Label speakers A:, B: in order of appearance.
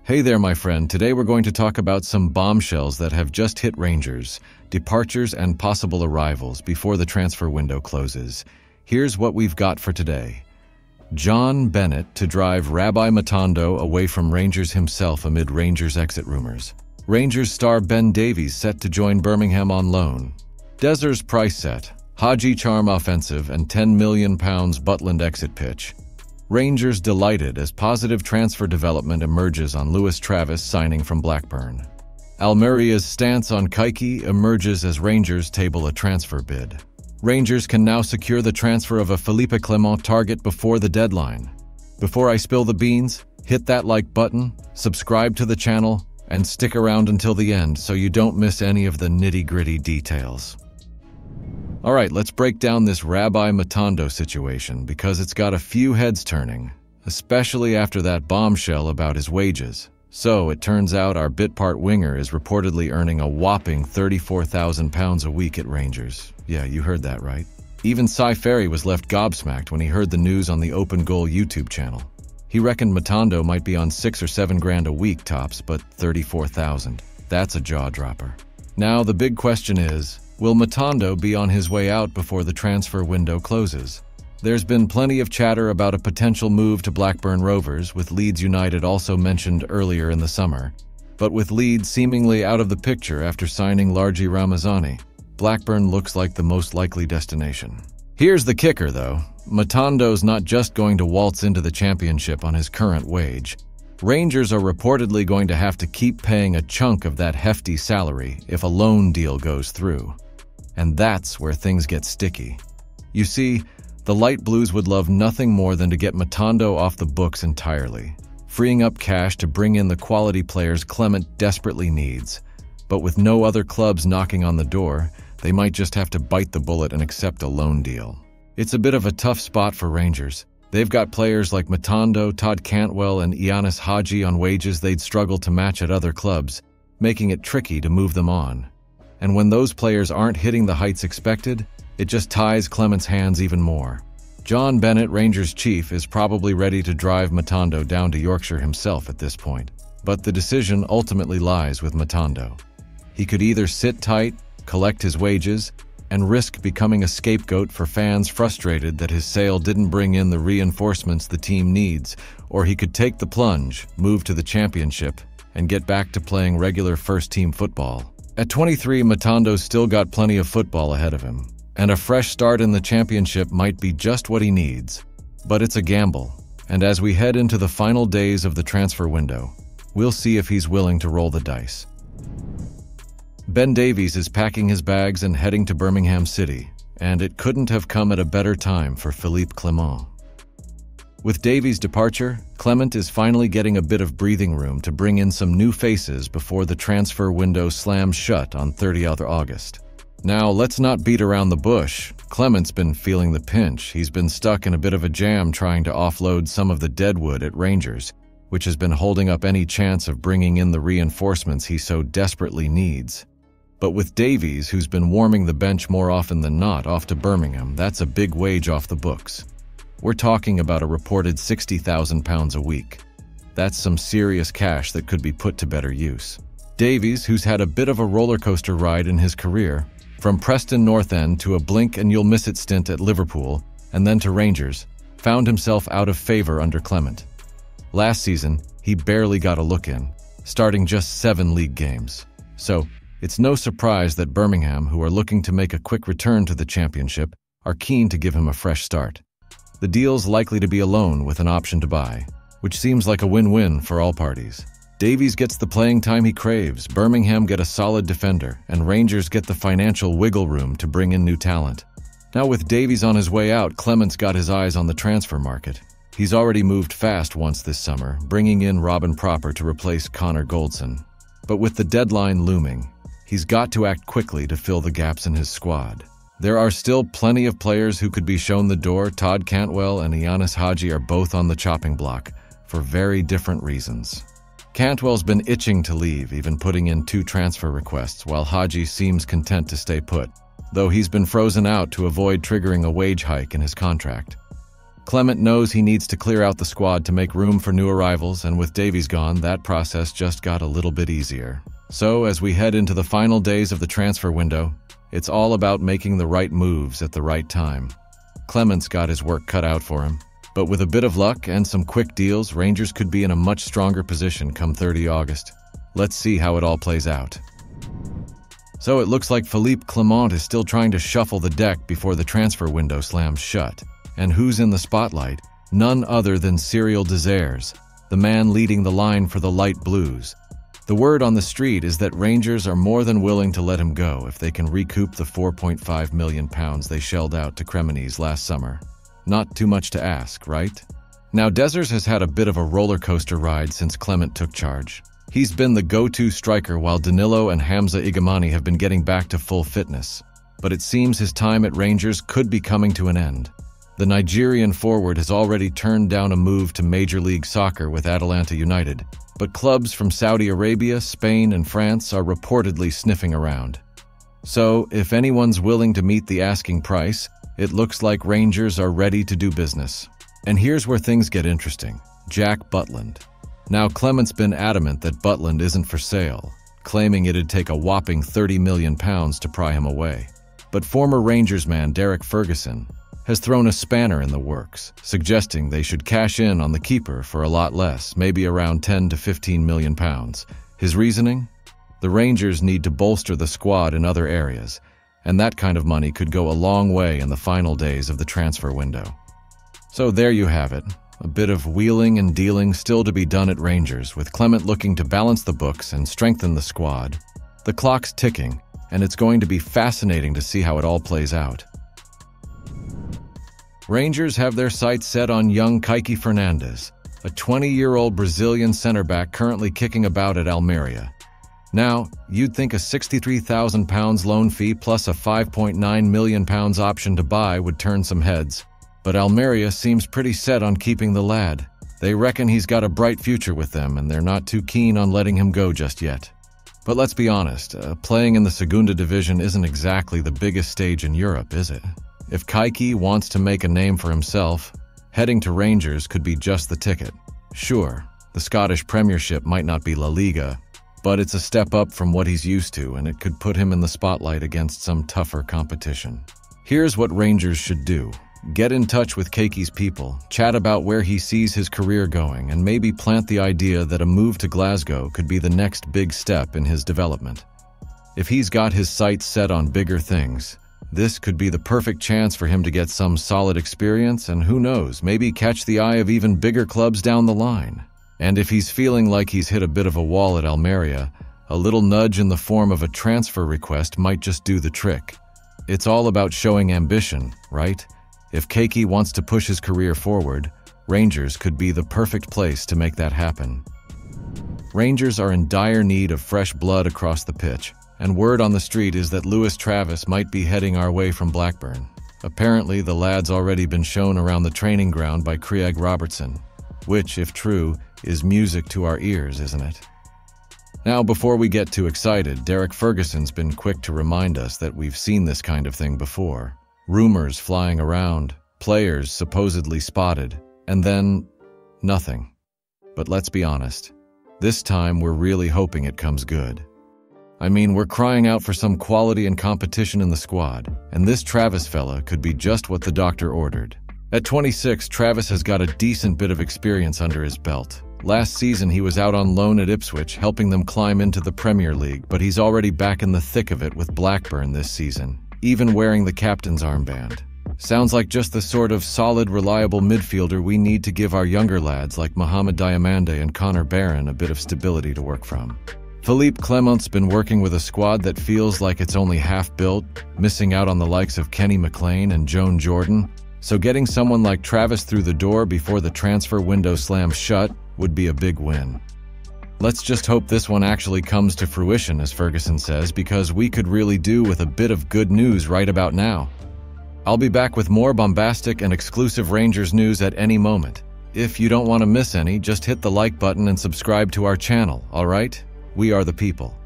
A: Hey there, my friend. Today we're going to talk about some bombshells that have just hit Rangers, departures and possible arrivals before the transfer window closes. Here's what we've got for today. John Bennett to drive Rabbi Matondo away from Rangers himself amid Rangers exit rumors. Rangers star Ben Davies set to join Birmingham on loan. Dezer's price set, Haji charm offensive and £10 million Butland exit pitch. Rangers delighted as positive transfer development emerges on Lewis Travis signing from Blackburn. Almeria's stance on Kiki emerges as Rangers table a transfer bid. Rangers can now secure the transfer of a Philippe Clement target before the deadline. Before I spill the beans, hit that like button, subscribe to the channel, and stick around until the end so you don't miss any of the nitty-gritty details. Alright, let's break down this Rabbi Matondo situation because it's got a few heads turning, especially after that bombshell about his wages. So, it turns out our bit-part winger is reportedly earning a whopping £34,000 a week at Rangers. Yeah, you heard that right. Even Cy Ferry was left gobsmacked when he heard the news on the Open Goal YouTube channel. He reckoned Matondo might be on $6 or $7 grand a week tops, but $34,000. That's a jaw-dropper. Now, the big question is, will Matondo be on his way out before the transfer window closes? There's been plenty of chatter about a potential move to Blackburn Rovers, with Leeds United also mentioned earlier in the summer. But with Leeds seemingly out of the picture after signing Largi Ramazani, Blackburn looks like the most likely destination. Here's the kicker, though. Matondo's not just going to waltz into the championship on his current wage. Rangers are reportedly going to have to keep paying a chunk of that hefty salary if a loan deal goes through. And that's where things get sticky. You see, the Light Blues would love nothing more than to get Matondo off the books entirely, freeing up cash to bring in the quality players Clement desperately needs. But with no other clubs knocking on the door, they might just have to bite the bullet and accept a loan deal. It's a bit of a tough spot for Rangers. They've got players like Matondo, Todd Cantwell, and Ianis Haji on wages they'd struggle to match at other clubs, making it tricky to move them on. And when those players aren't hitting the heights expected, it just ties Clement's hands even more. John Bennett, Rangers chief, is probably ready to drive Matondo down to Yorkshire himself at this point. But the decision ultimately lies with Matondo. He could either sit tight, collect his wages, and risk becoming a scapegoat for fans frustrated that his sale didn't bring in the reinforcements the team needs, or he could take the plunge, move to the championship, and get back to playing regular first-team football. At 23, Matondo's still got plenty of football ahead of him, and a fresh start in the championship might be just what he needs. But it's a gamble, and as we head into the final days of the transfer window, we'll see if he's willing to roll the dice. Ben Davies is packing his bags and heading to Birmingham City, and it couldn't have come at a better time for Philippe Clement. With Davies' departure, Clement is finally getting a bit of breathing room to bring in some new faces before the transfer window slams shut on 30th August. Now, let's not beat around the bush. Clement's been feeling the pinch. He's been stuck in a bit of a jam trying to offload some of the deadwood at Rangers, which has been holding up any chance of bringing in the reinforcements he so desperately needs. But with Davies, who's been warming the bench more often than not, off to Birmingham, that's a big wage off the books. We're talking about a reported £60,000 a week. That's some serious cash that could be put to better use. Davies, who's had a bit of a roller coaster ride in his career, from Preston North End to a blink-and-you'll-miss-it stint at Liverpool, and then to Rangers, found himself out of favor under Clement. Last season, he barely got a look in, starting just 7 league games. So, it's no surprise that Birmingham, who are looking to make a quick return to the championship, are keen to give him a fresh start. The deal's likely to be a loan with an option to buy, which seems like a win-win for all parties. Davies gets the playing time he craves, Birmingham get a solid defender, and Rangers get the financial wiggle room to bring in new talent. Now with Davies on his way out, Clement's got his eyes on the transfer market. He's already moved fast once this summer, bringing in Robin Proper to replace Connor Goldson. But with the deadline looming, he's got to act quickly to fill the gaps in his squad. There are still plenty of players who could be shown the door. Todd Cantwell and Ianis Haji are both on the chopping block, for very different reasons. Cantwell's been itching to leave, even putting in 2 transfer requests, while Haji seems content to stay put, though he's been frozen out to avoid triggering a wage hike in his contract. Clement knows he needs to clear out the squad to make room for new arrivals, and with Davies gone, that process just got a little bit easier. So, as we head into the final days of the transfer window, it's all about making the right moves at the right time. Clement's got his work cut out for him, but with a bit of luck and some quick deals, Rangers could be in a much stronger position come 30 August. Let's see how it all plays out. So it looks like Philippe Clement is still trying to shuffle the deck before the transfer window slams shut. And who's in the spotlight? None other than Cyril Desires, the man leading the line for the Light Blues. The word on the street is that Rangers are more than willing to let him go if they can recoup the £4.5 million they shelled out to Cremonese last summer. Not too much to ask, right? Now, Desires has had a bit of a roller coaster ride since Clement took charge. He's been the go-to striker while Danilo and Hamza Igamani have been getting back to full fitness. But it seems his time at Rangers could be coming to an end. The Nigerian forward has already turned down a move to Major League Soccer with Atalanta United, but clubs from Saudi Arabia, Spain, and France are reportedly sniffing around. So, if anyone's willing to meet the asking price, it looks like Rangers are ready to do business. And here's where things get interesting. Jack Butland. Now, Clement's been adamant that Butland isn't for sale, claiming it'd take a whopping £30 million to pry him away. But former Rangers man Derek Ferguson has thrown a spanner in the works, suggesting they should cash in on the keeper for a lot less, maybe around £10 to £15 million. His reasoning? The Rangers need to bolster the squad in other areas, and that kind of money could go a long way in the final days of the transfer window. So there you have it, a bit of wheeling and dealing still to be done at Rangers, with Clement looking to balance the books and strengthen the squad. The clock's ticking, and it's going to be fascinating to see how it all plays out. Rangers have their sights set on young Kike Fernandes, a 20-year-old Brazilian center-back currently kicking about at Almeria. Now, you'd think a £63,000 loan fee plus a £5.9 million option to buy would turn some heads, but Almeria seems pretty set on keeping the lad. They reckon he's got a bright future with them, and they're not too keen on letting him go just yet. But let's be honest, playing in the Segunda Division isn't exactly the biggest stage in Europe, is it? If Kike wants to make a name for himself, heading to Rangers could be just the ticket. Sure, the Scottish Premiership might not be La Liga, but it's a step up from what he's used to, and it could put him in the spotlight against some tougher competition. Here's what Rangers should do. Get in touch with Kike's people, chat about where he sees his career going, and maybe plant the idea that a move to Glasgow could be the next big step in his development. If he's got his sights set on bigger things, this could be the perfect chance for him to get some solid experience and, who knows, maybe catch the eye of even bigger clubs down the line. And if he's feeling like he's hit a bit of a wall at Almeria, a little nudge in the form of a transfer request might just do the trick. It's all about showing ambition, right? If Kike wants to push his career forward, Rangers could be the perfect place to make that happen. Rangers are in dire need of fresh blood across the pitch, and word on the street is that Lewis Travis might be heading our way from Blackburn. Apparently, the lad's already been shown around the training ground by Craig Robertson, which, if true, is music to our ears, isn't it? Now, before we get too excited, Derek Ferguson's been quick to remind us that we've seen this kind of thing before. Rumors flying around, players supposedly spotted, and then nothing. But let's be honest, this time we're really hoping it comes good. I mean, we're crying out for some quality and competition in the squad, and this Travis fella could be just what the doctor ordered. At 26, Travis has got a decent bit of experience under his belt. Last season, he was out on loan at Ipswich, helping them climb into the Premier League, but he's already back in the thick of it with Blackburn this season, even wearing the captain's armband. Sounds like just the sort of solid, reliable midfielder we need to give our younger lads like Mohamed Diamande and Connor Barron a bit of stability to work from. Philippe Clement's been working with a squad that feels like it's only half-built, missing out on the likes of Kenny McLean and Joan Jordan, so getting someone like Travis through the door before the transfer window slams shut would be a big win. Let's just hope this one actually comes to fruition, as Ferguson says, because we could really do with a bit of good news right about now. I'll be back with more bombastic and exclusive Rangers news at any moment. If you don't want to miss any, just hit the like button and subscribe to our channel, all right? We are the people.